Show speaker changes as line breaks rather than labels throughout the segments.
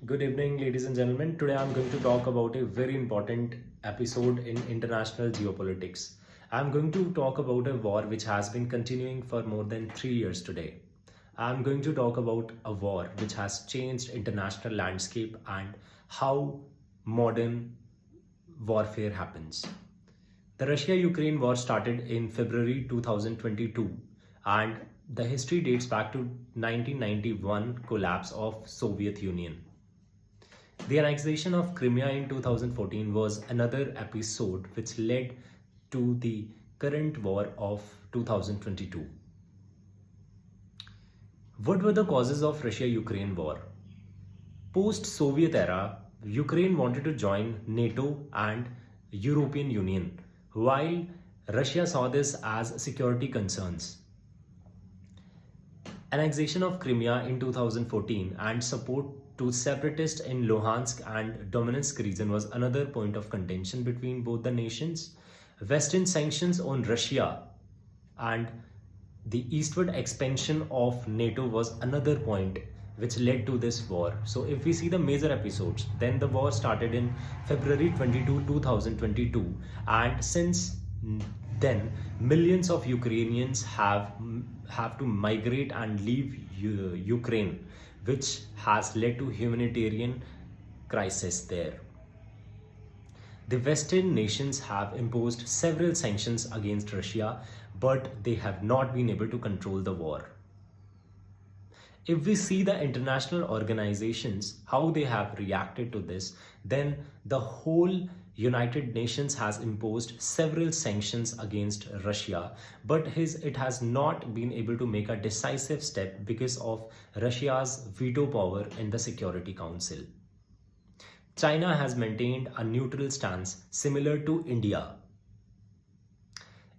Good evening, ladies and gentlemen. Today I'm going to talk about a very important episode in international geopolitics. I'm going to talk about a war which has been continuing for more than 3 years today. I'm going to talk about a war which has changed international landscape and how modern warfare happens. The Russia-Ukraine war started in February 2022 and the history dates back to 1991 collapse of Soviet Union. The annexation of Crimea in 2014 was another episode which led to the current war of 2022. What were the causes of Russia-Ukraine war? Post-Soviet era, Ukraine wanted to join NATO and European Union, while Russia saw this as security concerns. Annexation of Crimea in 2014 and support to separatists in Luhansk and Donetsk region was another point of contention between both the nations. Western sanctions on Russia and the eastward expansion of NATO was another point which led to this war. So if we see the major episodes, then the war started in February 22, 2022, and since then millions of Ukrainians have to migrate and leave Ukraine, which has led to humanitarian crisis there. The Western nations have imposed several sanctions against Russia, but they have not been able to control the war. If we see the international organizations, how they have reacted to this, then the whole United Nations has imposed several sanctions against Russia, but it has not been able to make a decisive step because of Russia's veto power in the Security Council. China has maintained a neutral stance similar to India.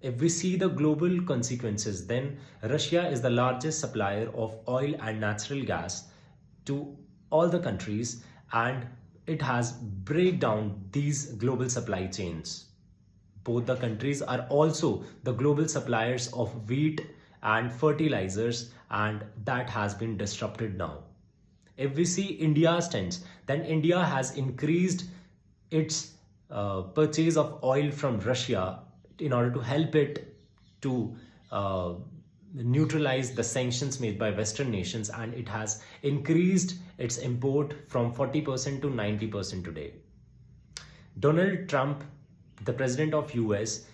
If we see the global consequences, then Russia is the largest supplier of oil and natural gas to all the countries, and it has break down these global supply chains. Both the countries are also the global suppliers of wheat and fertilizers, and that has been disrupted now. If we see India's stance, then India has increased its purchase of oil from Russia in order to help it to neutralize the sanctions made by Western nations, and it has increased its import from 40% to 90% today. Donald Trump, the president of US,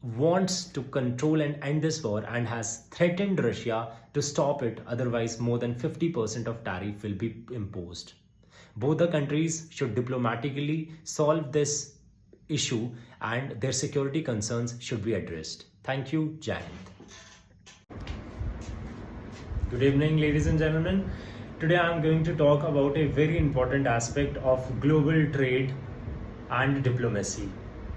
wants to control and end this war and has threatened Russia to stop it, otherwise more than 50% of tariff will be imposed. Both the countries should diplomatically solve this issue and their security concerns should be addressed. Thank you. Jai Hind. Good evening, ladies and gentlemen. Today I am going to talk about a very important aspect of global trade and diplomacy.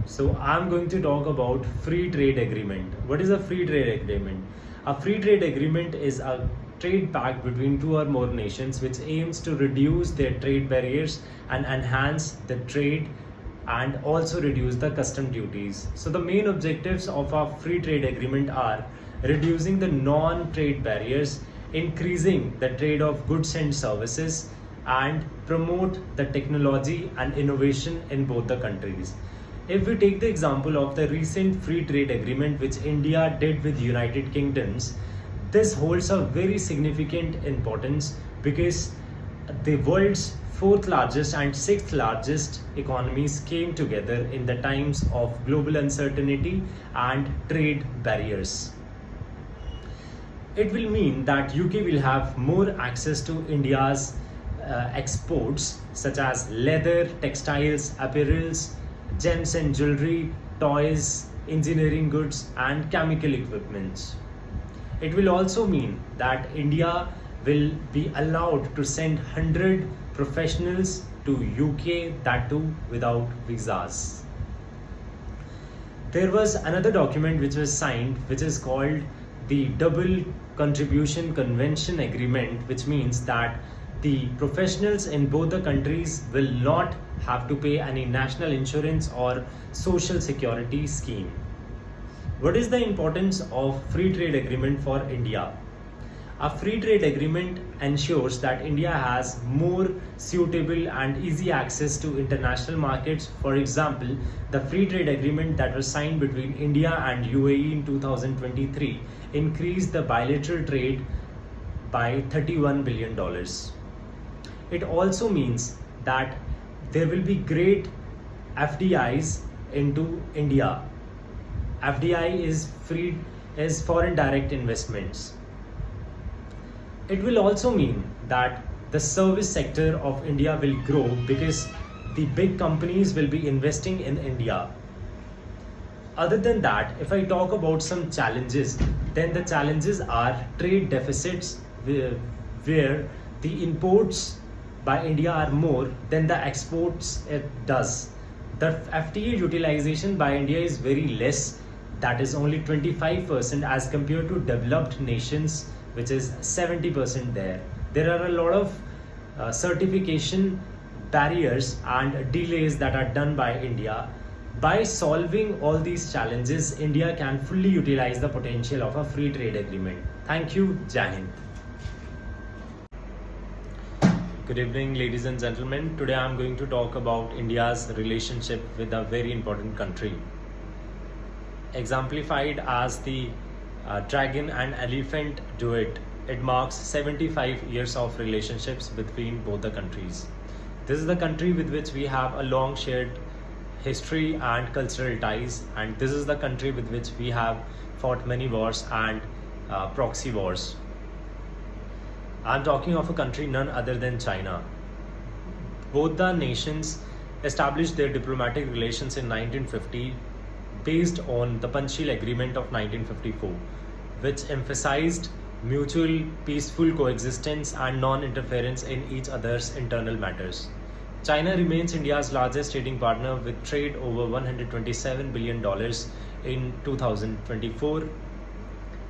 So I am going to talk about free trade agreement. What is a free trade agreement? A free trade agreement is a trade pact between two or more nations which aims to reduce their trade barriers and enhance the trade and also reduce the custom duties. So the main objectives of a free trade agreement are reducing the non-trade barriers, increasing the trade of goods and services, and promote the technology and innovation in both the countries. If we take the example of the recent free trade agreement which India did with United Kingdoms, this holds a very significant importance because the world's fourth largest and sixth largest economies came together in the times of global uncertainty and trade barriers. It will mean that UK will have more access to India's exports such as leather, textiles, apparels, gems and jewelry, toys, engineering goods and chemical equipment. It will also mean that India will be allowed to send 100 professionals to UK, that too without visas. There was another document which was signed which is called the Double Contribution Convention Agreement, which means that the professionals in both the countries will not have to pay any national insurance or social security scheme. What is the importance of free trade agreement for India? A free trade agreement ensures that India has more suitable and easy access to international markets. For example, the free trade agreement that was signed between India and UAE in 2023 increased the bilateral trade by $31 billion. It also means that there will be great FDIs into India. FDI is foreign direct investments. It will also mean that the service sector of India will grow because the big companies will be investing in India. Other than that, if I talk about some challenges, then the challenges are trade deficits where the imports by India are more than the exports it does. The FTA utilization by India is very less, that is only 25% as compared to developed nations, which is 70% there. There are a lot of certification barriers and delays that are done by India. By solving all these challenges, India can fully utilize the potential of a free trade agreement. Thank you. Jai Hind. Good evening, ladies and gentlemen. Today I am going to talk about India's relationship with a very important country, exemplified as the dragon and elephant duet. It marks 75 years of relationships between both the countries. This is the country with which we have a long shared history and cultural ties, and this is the country with which we have fought many wars and proxy wars. I'm talking of a country none other than China. Both the nations established their diplomatic relations in 1950 based on the Panchsheel Agreement of 1954, which emphasized mutual peaceful coexistence and non-interference in each other's internal matters. China remains India's largest trading partner with trade over $127 billion in 2024.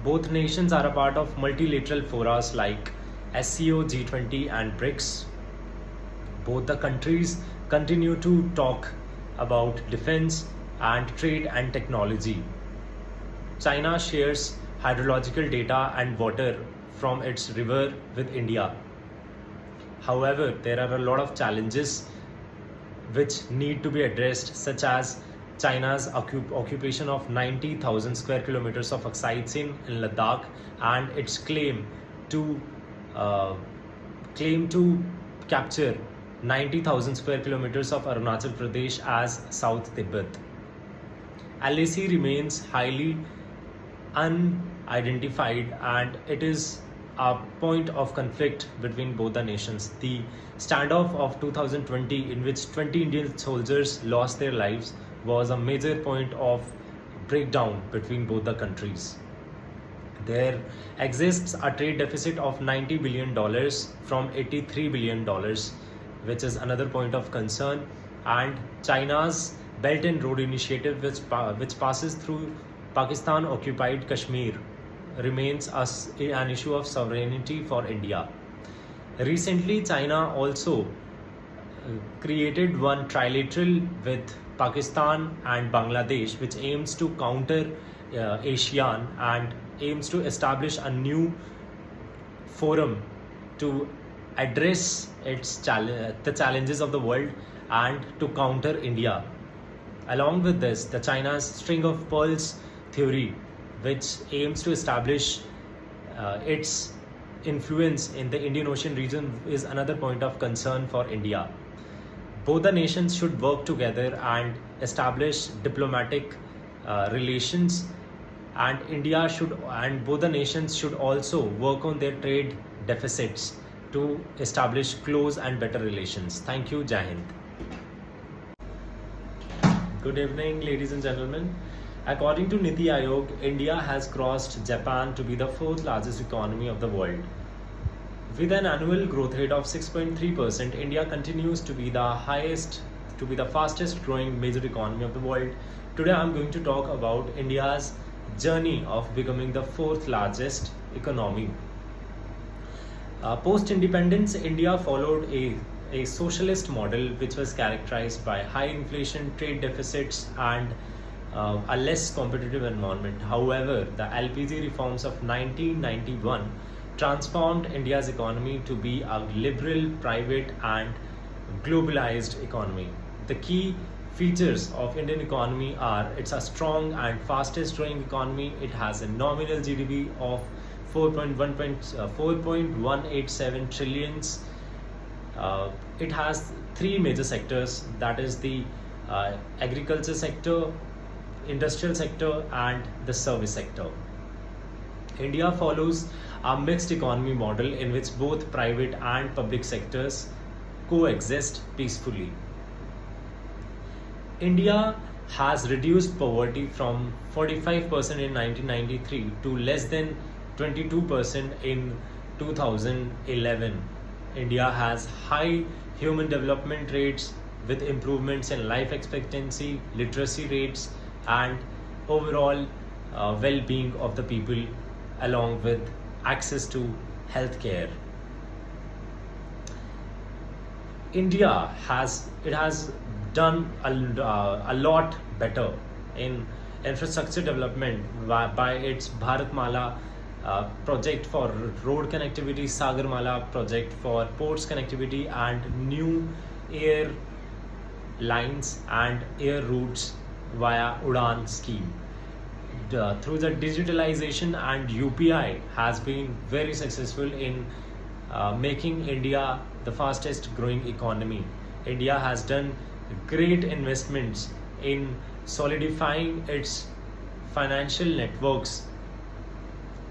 Both nations are a part of multilateral forums like SCO, G20 and BRICS. Both the countries continue to talk about defense and trade and technology. China shares hydrological data and water from its river with India. However, there are a lot of challenges which need to be addressed, such as China's occupation of 90,000 square kilometers of sites in Ladakh and its claim to capture 90,000 square kilometers of Arunachal Pradesh as South Tibet. LAC remains highly unidentified and it is a point of conflict between both the nations. The standoff of 2020, in which 20 Indian soldiers lost their lives, was a major point of breakdown between both the countries. There exists a trade deficit of $90 billion from $83 billion, which is another point of concern, and China's Belt and Road Initiative, which passes through Pakistan-occupied Kashmir, remains an issue of sovereignty for India. Recently, China also created one trilateral with Pakistan and Bangladesh, which aims to counter ASEAN and aims to establish a new forum to address the challenges of the world and to counter India. Along with this, the China's string of pearls theory, which aims to establish its influence in the Indian Ocean region, is another point of concern for India. Both the nations should work together and establish diplomatic relations, and both the nations should also work on their trade deficits to establish close and better relations. Thank you. Jai Hind. Good evening, ladies and gentlemen. According to Niti Aayog, India has crossed Japan to be the fourth largest economy of the world. With an annual growth rate of 6.3%, India continues to be the fastest growing major economy of the world. Today I am going to talk about India's journey of becoming the fourth largest economy. Post-independence, India followed a socialist model which was characterized by high inflation, trade deficits and a less competitive environment. However, the LPG reforms of 1991 transformed India's economy to be a liberal, private, and globalized economy. The key features of Indian economy are: it's a strong and fastest growing economy. It has a nominal GDP of 4.187 trillions. It has three major sectors, that is the agriculture sector, industrial sector, and the service sector. India follows a mixed economy model in which both private and public sectors coexist peacefully. India has reduced poverty from 45% in 1993 to less than 22% in 2011. India has high human development rates with improvements in life expectancy, literacy rates, and overall well-being of the people, along with access to healthcare. India has done a lot better in infrastructure development by its Bharatmala project for road connectivity, Sagarmala project for ports connectivity, and new air lines and air routes via Udan scheme. Through the digitalization and UPI has been very successful in making India the fastest growing economy. India has done great investments in solidifying its financial networks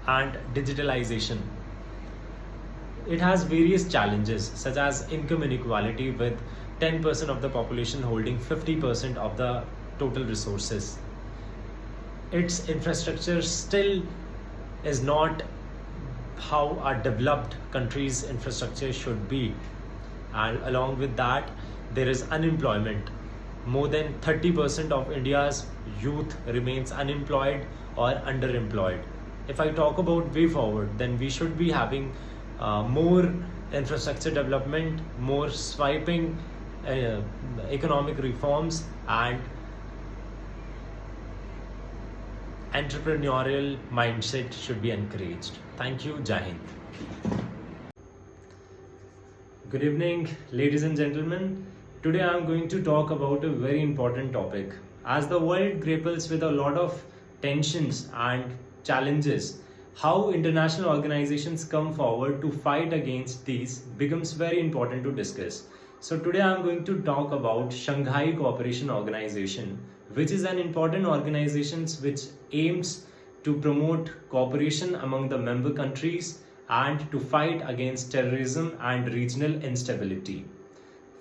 and digitalization. It has various challenges such as income inequality, with 10% of the population holding 50% of the total resources. Its infrastructure still is not how a developed country's infrastructure should be, and along with that there is unemployment. More than 30% of India's youth remains unemployed or underemployed. If I talk about way forward, then we should be having more infrastructure development, more swiping economic reforms, and entrepreneurial mindset should be encouraged. Thank you. Jai Hind. Good evening, ladies and gentlemen. Today I am going to talk about a very important topic. As the world grapples with a lot of tensions and challenges, how international organizations come forward to fight against these becomes very important to discuss. So today I am going to talk about Shanghai Cooperation Organization, which is an important organization which aims to promote cooperation among the member countries and to fight against terrorism and regional instability.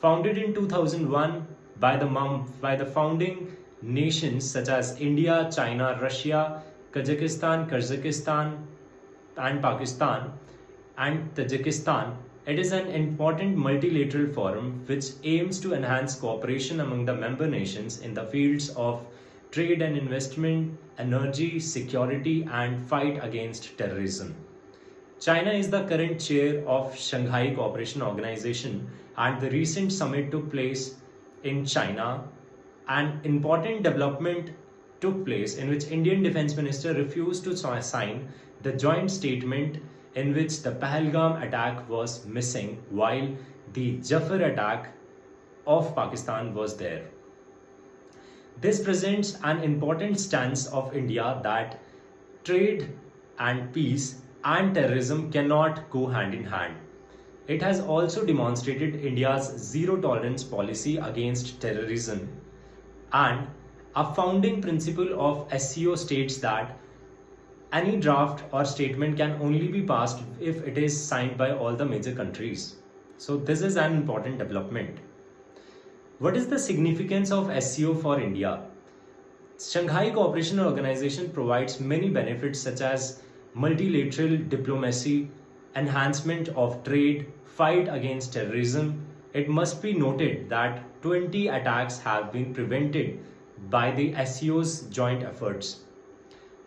Founded in 2001 by the founding nations such as India, China, Russia, Kazakhstan, and Pakistan, and Tajikistan, it is an important multilateral forum which aims to enhance cooperation among the member nations in the fields of trade and investment, energy, security, and fight against terrorism. China is the current chair of Shanghai Cooperation Organization, and the recent summit took place in China. An important development took place in which Indian Defence Minister refused to sign the joint statement in which the Pahalgam attack was missing, while the Jafar attack of Pakistan was there. This presents an important stance of India that trade and peace and terrorism cannot go hand in hand. It has also demonstrated India's zero tolerance policy against terrorism, and a founding principle of SCO states that any draft or statement can only be passed if it is signed by all the major countries. So this is an important development. What is the significance of SCO for India? Shanghai Cooperation Organization provides many benefits such as multilateral diplomacy, enhancement of trade, fight against terrorism. It must be noted that 20 attacks have been prevented by the SCO's joint efforts.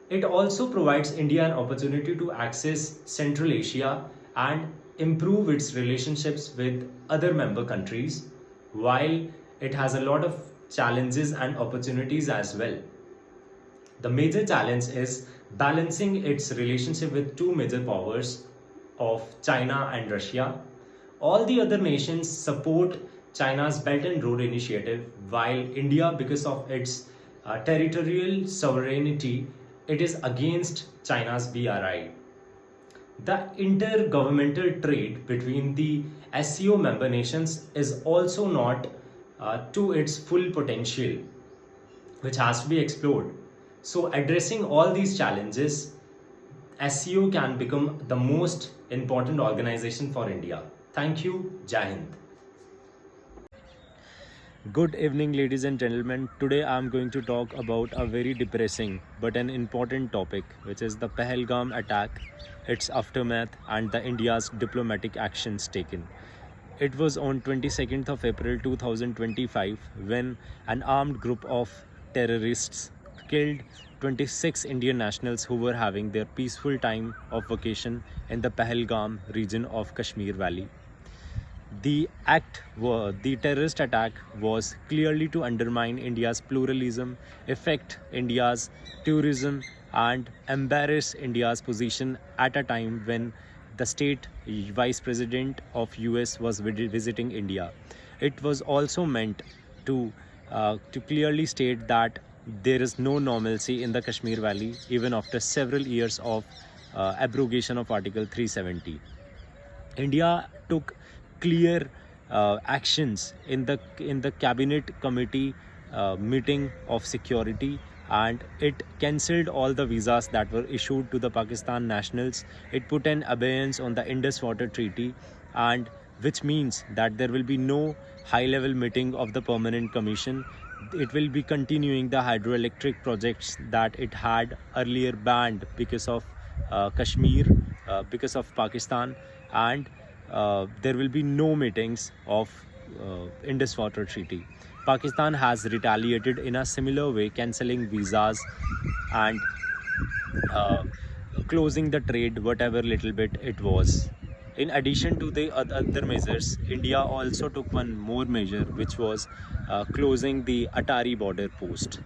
It also provides India an opportunity to access Central Asia and improve its relationships with other member countries, while it has a lot of challenges and opportunities as well. The major challenge is balancing its relationship with two major powers of China and Russia. All the other nations support China's Belt and Road Initiative, while India, because of its territorial sovereignty, it is against China's BRI. The intergovernmental trade between the SCO member nations is also not to its full potential, which has to be explored. So, addressing all these challenges, SCO can become the most important organization for India. Thank you. Jai Hind. Good evening, ladies and gentlemen. Today I am going to talk about a very depressing but an important topic, which is the Pahalgam attack, its aftermath, and the India's diplomatic actions taken. It was on 22nd of April 2025 when an armed group of terrorists killed 26 Indian nationals who were having their peaceful time of vacation in the Pahalgam region of Kashmir Valley. The terrorist attack was clearly to undermine India's pluralism, affect India's tourism, and embarrass India's position at a time when the state vice president of US was visiting India. It was also meant to clearly state that there is no normalcy in the Kashmir Valley even after several years of abrogation of Article 370. India took clear actions in the cabinet committee meeting of security, and it cancelled all the visas that were issued to the Pakistan nationals. It put an abeyance on the Indus Water Treaty, and which means that there will be no high level meeting of the permanent commission. It will be continuing the hydroelectric projects that it had earlier banned because of Kashmir, because of Pakistan, and there will be no meetings of Indus Water Treaty. Pakistan has retaliated in a similar way, cancelling visas and closing the trade, whatever little bit it was. In addition to the other measures, India also took one more measure, which was closing the Atari border post.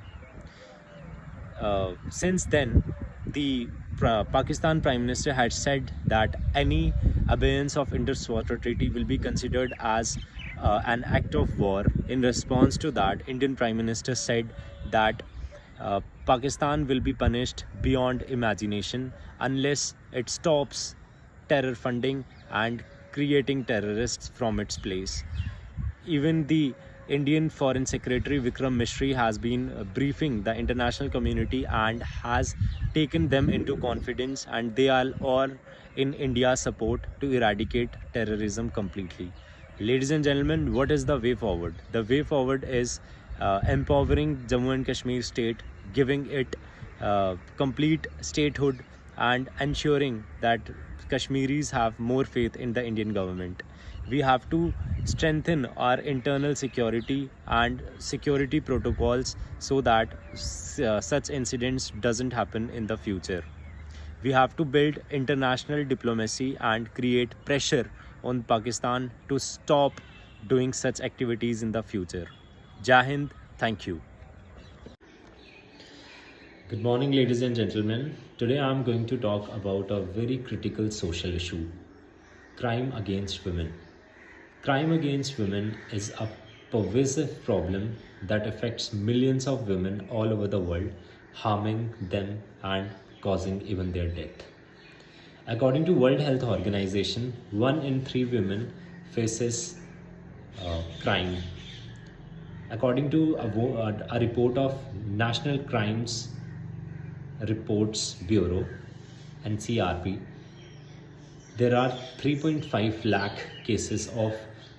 Since then, the Pakistan Prime Minister had said that any abeyance of Indus Water Treaty will be considered as an act of war. In response to that, Indian Prime Minister said that Pakistan will be punished beyond imagination unless it stops terror funding and creating terrorists from its place. Even the Indian Foreign Secretary Vikram Misri has been briefing the international community and has taken them into confidence, and they are all in India's support to eradicate terrorism completely. Ladies and gentlemen, what is the way forward? The way forward is empowering Jammu and Kashmir state, giving it complete statehood, and ensuring that Kashmiris have more faith in the Indian government. We have to strengthen our internal security and security protocols so that such incidents doesn't happen in the future. We have to build international diplomacy and create pressure on Pakistan to stop doing such activities in the future. Jai Hind, thank you. Good morning, ladies and gentlemen. Today I am going to talk about a very critical social issue: crime against women. Crime against women is a pervasive problem that affects millions of women all over the world, harming them and causing even their death. According to World Health Organization, 1 in 3 women faces crime. According to a report of National Crimes Reports Bureau, NCRB, there are 3.5 lakh cases of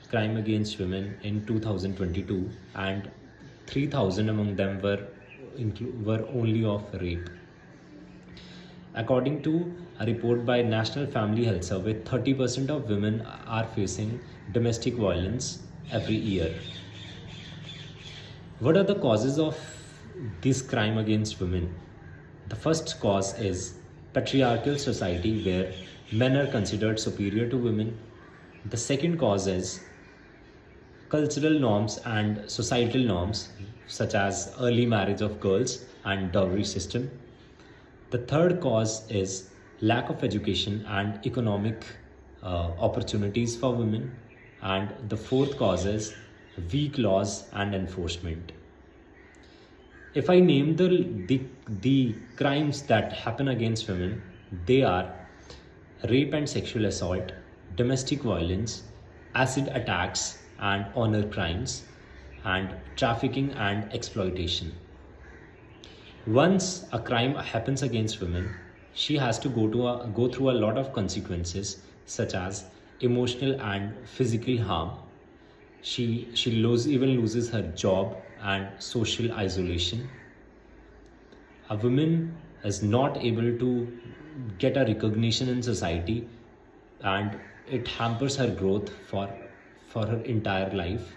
crime against women in 2022, and 3,000 among them were only of rape. According to a report by National Family Health Survey, 30% of women are facing domestic violence every year. What are the causes of this crime against women? The first cause is patriarchal society where men are considered superior to women. The second cause is cultural norms and societal norms such as early marriage of girls and dowry system. The third cause is lack of education and economic opportunities for women, and the fourth cause is weak laws and enforcement. If I name the crimes that happen against women, they are rape and sexual assault, domestic violence, acid attacks and honor crimes, and trafficking and exploitation. Once a crime happens against women, she has to go through a lot of consequences, such as emotional and physical harm. Even loses her job and social isolation. A woman is not able to get a recognition in society, and it hampers her growth for her entire life.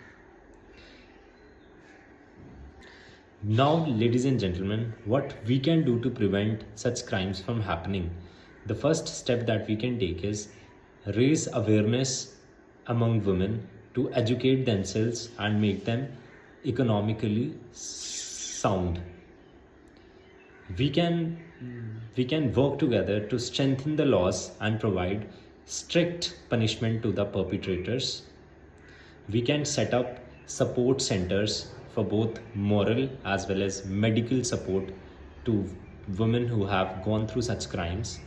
Now, ladies and gentlemen, what we can do to prevent such crimes from happening? The first step that we can take is raise awareness among women to educate themselves and make them economically sound. We can work together to strengthen the laws and provide strict punishment to the perpetrators. We can set up support centers for both moral as well as medical support to women who have gone through such crimes.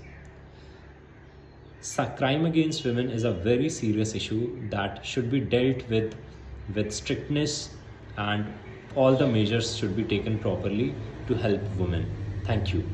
Crime against women is a very serious issue that should be dealt with strictness, and all the measures should be taken properly to help women. Thank you.